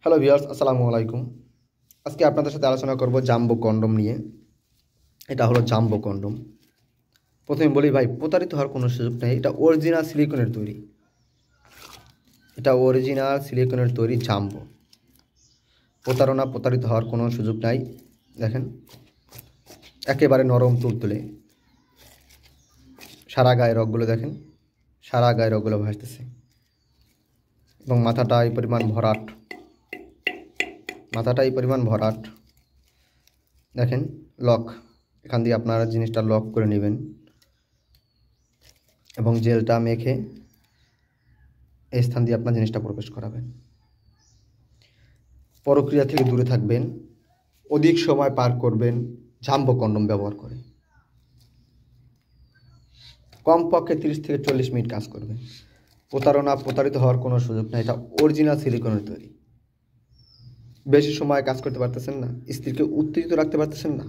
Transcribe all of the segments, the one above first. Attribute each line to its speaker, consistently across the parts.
Speaker 1: Hello viewers, আসসালামু আলাইকুম। আজকে আপনাদের সাথে আলোচনা করব জাম্বো কন্ডম নিয়ে। এটা হলো জাম্বো কন্ডম। প্রথমে বলি ভাই, প্রতারিত হওয়ার কোনো সুযোগ নেই। এটা অরিজিনাল সিলিকনের তৈরি। জাম্বো। প্রতারিত হওয়ার কোনো সুযোগ নাই। দেখেন, একেবারে নরম তুলতুলে। সারা গায়ে রগগুলো দেখেন, সারা গায়ে রগগুলো ভাসতেছে এবং মাথাটা এই পরিমাণ ভরাট। দেখেন, লক, এখান দিয়ে আপনারা জিনিসটা লক করে নেবেন এবং জেলটা মেখে এই স্থান দিয়ে আপনার জিনিসটা প্রবেশ করাবেন। প্রক্রিয়া থেকে দূরে থাকবেন, অধিক সময় পার করবেন জাম্বো কন্ডম ব্যবহার করে। কমপক্ষে 30 থেকে 40 মিনিট কাজ করবেন। প্রতারিত হওয়ার কোনো সুযোগ নেই। এটা অরিজিনাল সিলিকনের তৈরি। বেশি সময় কাজ করতে পারতেছেন না, স্ত্রীকে উত্তেজিত রাখতে পারতেছেন না,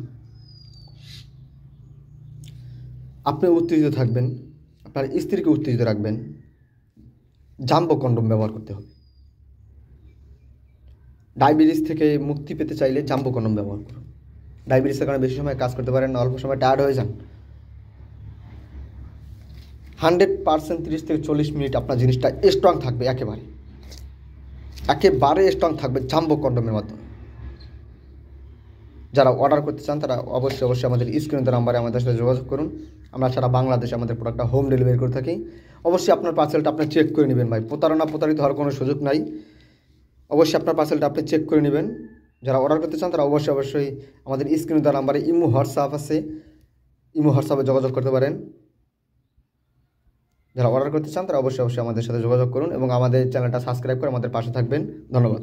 Speaker 1: আপনি উত্তেজিত থাকবেন, আপনার স্ত্রীকে উত্তেজিত রাখবেন, জাম্বো কন্ডম ব্যবহার করতে হবে। ডায়াবেটিস থেকে মুক্তি পেতে চাইলে জাম্বো কন্ডম ব্যবহার করুন। ডায়াবেটিসের কারণে বেশি সময় কাজ করতে পারেন না, অল্প সময় টায়ার্ড হয়ে যান। 100% 30 থেকে 40 মিনিট আপনার জিনিসটা স্ট্রং থাকবে, একেবারে স্ট্রং থাকবে জাম্বো কন্ডমের মাধ্যমে। যারা অর্ডার করতে চান তারা অবশ্যই আমাদের স্ক্রিনের নাম্বারে আমাদের সাথে যোগাযোগ করুন। আমরা সারা বাংলাদেশে আমাদের প্রোডাক্টটা হোম ডেলিভারি করে থাকি। অবশ্যই আপনার পার্সেলটা আপনি চেক করে নেবেন ভাই। প্রতারিত হওয়ার কোনো সুযোগ নাই। অবশ্যই আপনার পার্সেলটা আপনি চেক করে নেবেন। যারা অর্ডার করতে চান তারা অবশ্যই আমাদের স্ক্রিনে দেওয়া নাম্বারে হোয়াটসঅ্যাপ আছে, হোয়াটসঅ্যাপে যোগাযোগ করতে পারেন। যারা অর্ডার করতে চান তারা অবশ্যই আমাদের সাথে যোগাযোগ করুন এবং আমাদের চ্যানেলটা সাবস্ক্রাইব করে আমাদের পাশে থাকবেন। ধন্যবাদ।